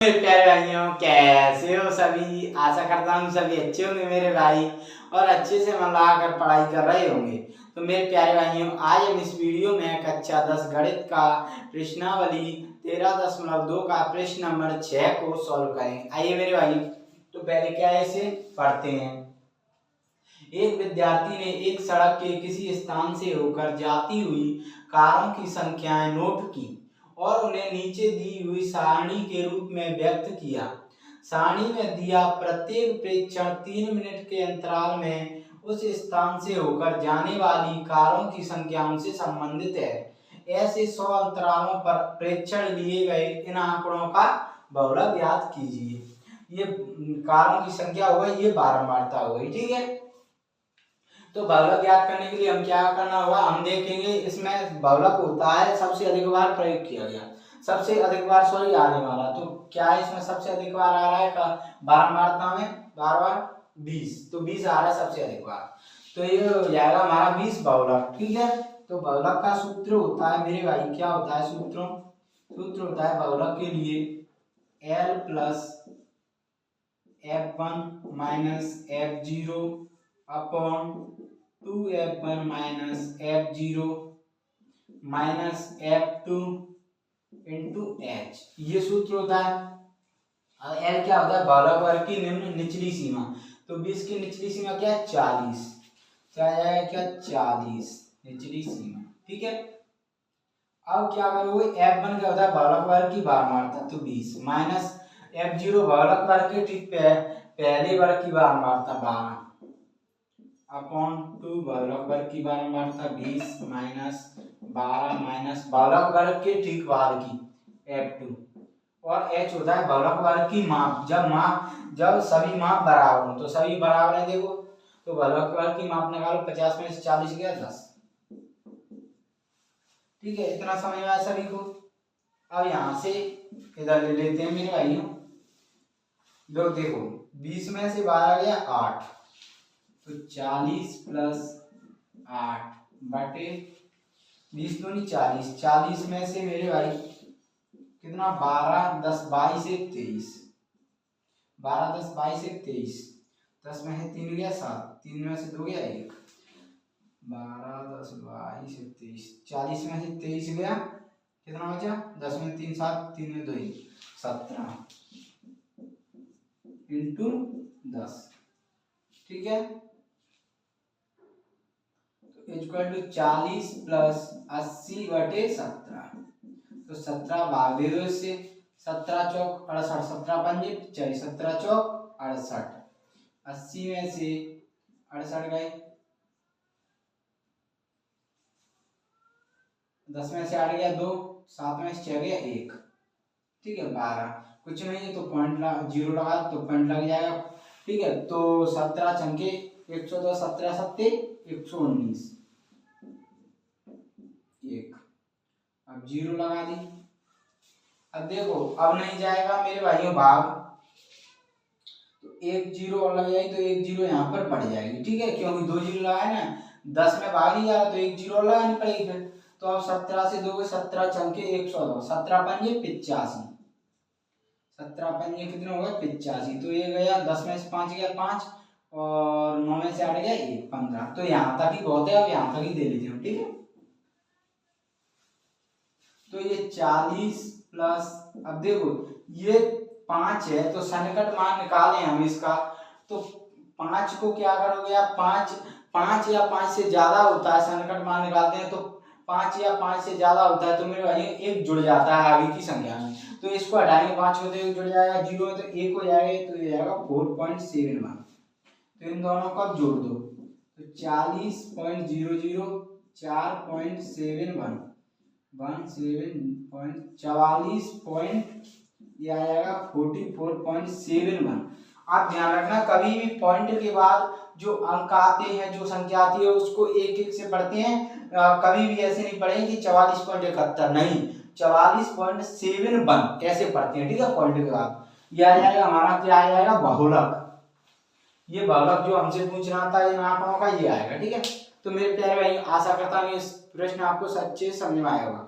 मेरे प्यारे भाइयों, कैसे हो सभी। आशा करता हूँ सभी अच्छे होंगे मेरे भाई और अच्छे से मन लगाकर पढ़ाई कर रहे होंगे। तो मेरे प्यारे भाइयों, आज हम इस वीडियो में कक्षा 10 गणित का प्रश्नावली 13.2 का प्रश्न नंबर 6 को सॉल्व करेंगे। आइए मेरे भाई, तो पहले क्या है इसे पढ़ते हैं। एक विद्यार्थी ने एक सड़क के किसी स्थान से होकर जाती हुई कारों की संख्याएं नोट की और उन्हें नीचे दी हुई सारणी के रूप में व्यक्त किया। सारणी में दिया प्रत्येक प्रेक्षण 3 मिनट के अंतराल में उस स्थान से होकर जाने वाली कारों की संख्याओं से संबंधित है। ऐसे 100 अंतरालों पर प्रेक्षण लिए गए इन आंकड़ों का बहुलक ज्ञात कीजिए। ये कारों की संख्या हो गई, ये बारंबारता हो गई, ठीक है। तो बहुलक ज्ञात करने के लिए हम क्या करना होगा, हम देखेंगे इसमें बहुलक होता है सबसे अधिक बार प्रयोग किया गया, सबसे अधिक बार सॉरी आने वाला। तो क्या है इसमें सबसे अधिक बार आ रहा है का बारंबारता में 20, तो 20 आ रहा है सबसे अधिक बार। तो ये हो जाएगा हमारा 20 बहुलक, ठीक है। तो बहुलक का सूत्र होता है मेरे भाई, क्या होता है सूत्र होता है बहुलक के लिए L plus F1 minus F0 upon 2F1 minus F0 minus F2 into H, ये सूत्र होता है। L क्या होता है, बहुलक वर्ग की निम्न निचली सीमा। तो 20 की निचली सीमा क्या है, 40, क्या आएगा, क्या 40 निचली सीमा, ठीक है। अब क्या करोगे, F1 क्या होता है बहुलक वर्ग की बारंबारता, तो 20 माइनस F0 बहुलक वर्ग के ठीक पहले वर्ग की बारंबारता 12 अपॉन 2 बहुलक वर्ग की बारंबारता 20 माइनस 12 माइनस बहुलक वर्ग के ठीक बाहर की F2 और H होता है बहुलक वर्ग की माप। जब सभी माप बराबर हो, तो सभी बराबर है देखो, तो बहुलक वर्ग की माप निकालो, 50 में से 40 गया 10, ठीक है। इतना समझ में आया सभी को। अब यहाँ से इधर ले लेते हैं मेरे भाइयों, लो देखो 20 में से 12 गया 8, तो 40 प्लस 8 बटे 20 दूनी 40, 40 में से मेरे भाई कितना 12 10 22 1 23, 12 10 22 1 23, 10 में से 3 गया 7, 3 में से 2 गया 1, 12 10 22 1 23, 40 में से 23 गया, कितना बचा 10 में 3 7, 3 में 2 1, 17 इंटू 10, ठीक है। इक्वल टू 40 प्लस 80 बटे 17, तो 17 भाग दे दो इससे, 17 चौक 68, 17 पंजे 40, 17 चौक 68, 80 में से 68 गए, 10 में से 8 गया 2, 7 में से 6 गया 1, ठीक है। 12 कुछ नहीं है तो पॉइंट जीरो लगा तो पॉइंट लग जाएगा, ठीक है। तो 17 चंके 102, 17 सत्ते 119 1, अब जीरो लगा दी। अब देखो अब नहीं जाएगा मेरे भाइयों भाग, तो एक जीरो और लग जाएगी, तो एक जीरो यहाँ पर बढ़ जाएगी, ठीक है, क्योंकि 2 जीरो लगाए ना, 10 में भाग ही जा रहा तो एक जीरो लगानी पड़ेगी फिर। तो अब 17 से 2 17 चंके 102, 17 पंजे 85, 17 पंजे कितने हो गए 85, तो ये गया 10 में से 5 गया 5 और 9 में से 8 गया 1 15, तो यहाँ तक ही बहुत है, अब यहाँ तक ही दे लीजिए, ठीक है। तो ये 40 प्लस, अब देखो ये 5 है तो सन्निकट मान निकालें हम इसका, तो 5 को क्या करोगे आप, 5 या 5 से ज्यादा होता है, सन्निकट मान निकालते हैं तो 5 या 5 से ज्यादा होता है, तो मेरे भाई एक जुड़ जाता है आगे की संख्या में, तो इसको हटाएंगे 5 को तो एक जुड़ जाएगा, 0 है तो 1 हो जाएगा, तो ये जाएगा 4.71, तो इन दोनों को जोड़ दो तो 40.00 4.71 44 पॉइंट, यह आएगा 44.71। आप ध्यान रखना कभी भी पॉइंट के बाद जो अंक आते हैं, जो संख्या आती है उसको एक एक से पढ़ते हैं, कभी भी ऐसे नहीं पढ़ेंगे कि 44.71, नहीं 44.71 ऐसे पढ़ते हैं, ठीक है। पॉइंट के बाद यह आ जाएगा हमारा, क्या आ जाएगा बहुलक, ये बहुलक जो हमसे पूछ रहा था इन आंकड़ों का, ये आएगा, ठीक है। तो मेरे प्यारे भाई, आशा करता हूँ इस प्रश्न आपको सच्चे समझ में आया होगा।